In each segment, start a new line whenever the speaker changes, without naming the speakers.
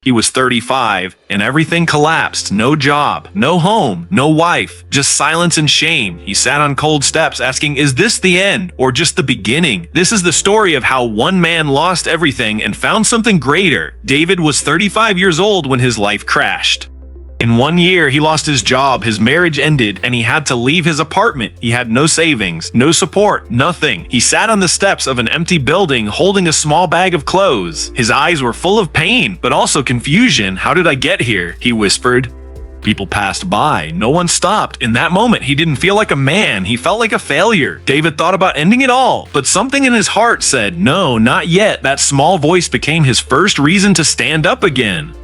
He was 35, and everything collapsed. No job, no home, no wife, just silence and shame. He sat on cold steps asking, is this the end or just the beginning? This is the story of how one man lost everything and found something greater. David was 35 years old when his life crashed. In 1 year, he lost his job, his marriage ended, and he had to leave his apartment. He had no savings, no support, nothing. He sat on the steps of an empty building holding a small bag of clothes. His eyes were full of pain, but also confusion. How did I get here? He whispered. People passed by. No one stopped. In that moment, he didn't feel like a man. He felt like a failure. David thought about ending it all, but something in his heart said, no, not yet. That small voice became his first reason to stand up again.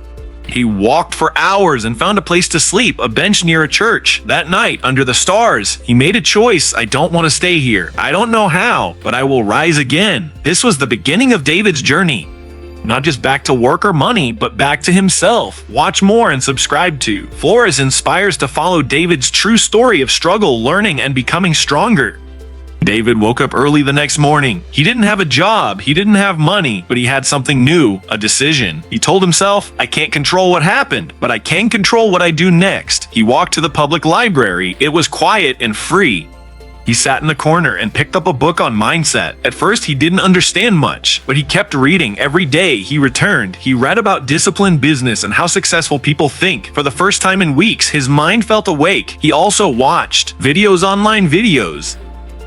He walked for hours and found a place to sleep, a bench near a church. That night, under the stars, he made a choice. I don't want to stay here. I don't know how, but I will rise again. This was the beginning of David's journey. Not just back to work or money, but back to himself. Watch more and subscribe to Floris inspires to follow David's true story of struggle, learning, and becoming stronger. David woke up early the next morning. He didn't have a job, he didn't have money, but he had something new, a decision. He told himself, I can't control what happened, but I can control what I do next. He walked to the public library. It was quiet and free. He sat in the corner and picked up a book on mindset. At first, he didn't understand much, but he kept reading. Every day he returned. He read about disciplined business and how successful people think. For the first time in weeks, his mind felt awake. He also watched online videos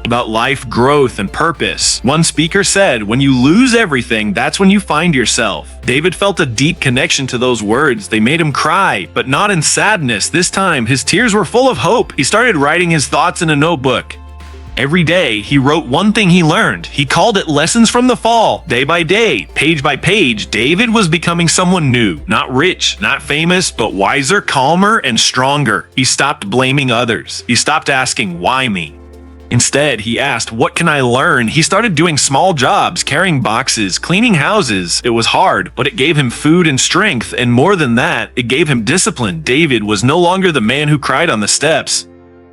about life, growth, and purpose. One speaker said, when you lose everything, that's when you find yourself. David felt a deep connection to those words. They made him cry, but not in sadness. This time, his tears were full of hope. He started writing his thoughts in a notebook. Every day, he wrote one thing he learned. He called it Lessons from the Fall. Day by day, page by page, David was becoming someone new. Not rich, not famous, but wiser, calmer, and stronger. He stopped blaming others. He stopped asking, why me? Instead, he asked, what can I learn? He started doing small jobs, carrying boxes, cleaning houses. It was hard, but it gave him food and strength, and more than that, it gave him discipline. David was no longer the man who cried on the steps.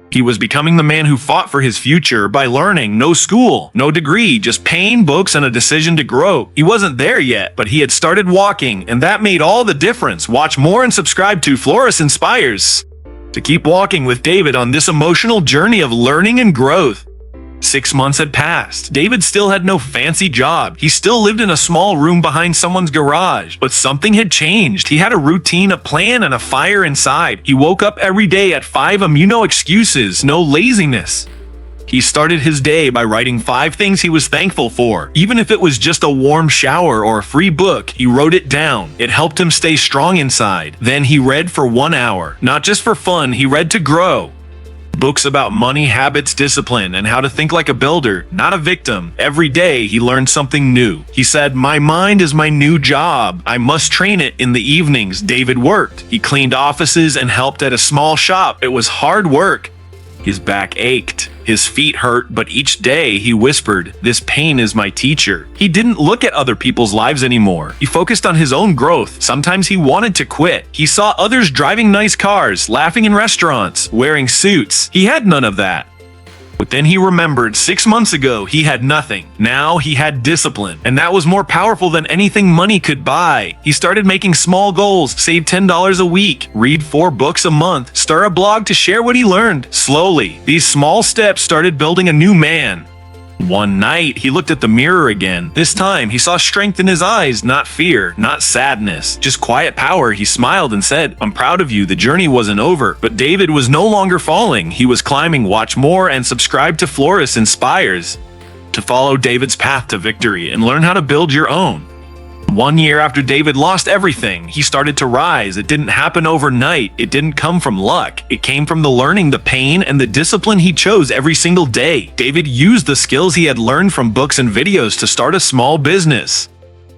He was becoming the man who fought for his future by learning. No school, no degree, just pain, books, and a decision to grow. He wasn't there yet, but he had started walking, and that made all the difference. Watch more and subscribe to Floris Inspires to keep walking with David on this emotional journey of learning and growth. 6 months had passed. David still had no fancy job. He still lived in a small room behind someone's garage. But something had changed. He had a routine, a plan, and a fire inside. He woke up every day at 5 a.m. No excuses, no laziness. He started his day by writing 5 things he was thankful for. Even if it was just a warm shower or a free book, he wrote it down. It helped him stay strong inside. Then he read for 1 hour. Not just for fun, he read to grow. Books about money, habits, discipline, and how to think like a builder, not a victim. Every day, he learned something new. He said, my mind is my new job. I must train it in the evenings. David worked. He cleaned offices and helped at a small shop. It was hard work. His back ached. His feet hurt, but each day he whispered, this pain is my teacher. He didn't look at other people's lives anymore. He focused on his own growth. Sometimes he wanted to quit. He saw others driving nice cars, laughing in restaurants, wearing suits. He had none of that. But then he remembered 6 months ago he had nothing. Now he had discipline, and that was more powerful than anything money could buy. He started making small goals, save $10 a week, read 4 books a month, start a blog to share what he learned. Slowly, these small steps started building a new man. One night, he looked at the mirror again. This time, he saw strength in his eyes, not fear, not sadness, just quiet power. He smiled and said, I'm proud of you. The journey wasn't over. But David was no longer falling. He was climbing. Watch more and subscribe to Floris Inspires to follow David's path to victory and learn how to build your own. 1 year after David lost everything, he started to rise. It didn't happen overnight. It didn't come from luck. It came from the learning, the pain, and the discipline he chose every single day. David used the skills he had learned from books and videos to start a small business.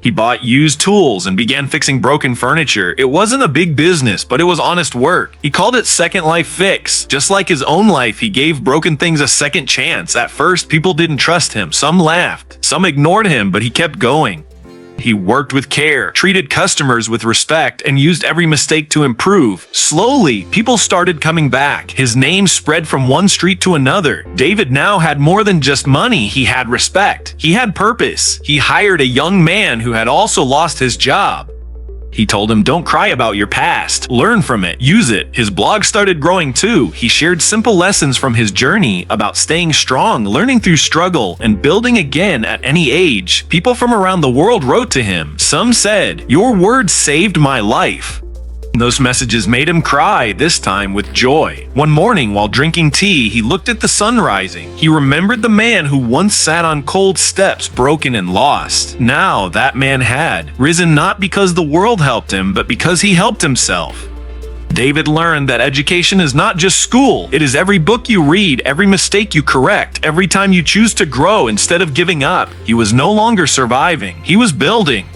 He bought used tools and began fixing broken furniture. It wasn't a big business, but it was honest work. He called it Second Life Fix. Just like his own life, he gave broken things a second chance. At first, people didn't trust him. Some laughed. Some ignored him, but he kept going. He worked with care, treated customers with respect, and used every mistake to improve. Slowly, people started coming back. His name spread from one street to another. David now had more than just money. He had respect. He had purpose. He hired a young man who had also lost his job. He told him, don't cry about your past. Learn from it. Use it. His blog started growing too. He shared simple lessons from his journey about staying strong, learning through struggle, and building again at any age. People from around the world wrote to him. Some said, "Your words saved my life." Those messages made him cry, this time with joy. One morning, while drinking tea, he looked at the sun rising. He remembered the man who once sat on cold steps, broken and lost. Now, that man had risen not because the world helped him, but because he helped himself. David learned that education is not just school. It is every book you read, every mistake you correct, every time you choose to grow instead of giving up. He was no longer surviving. He was building.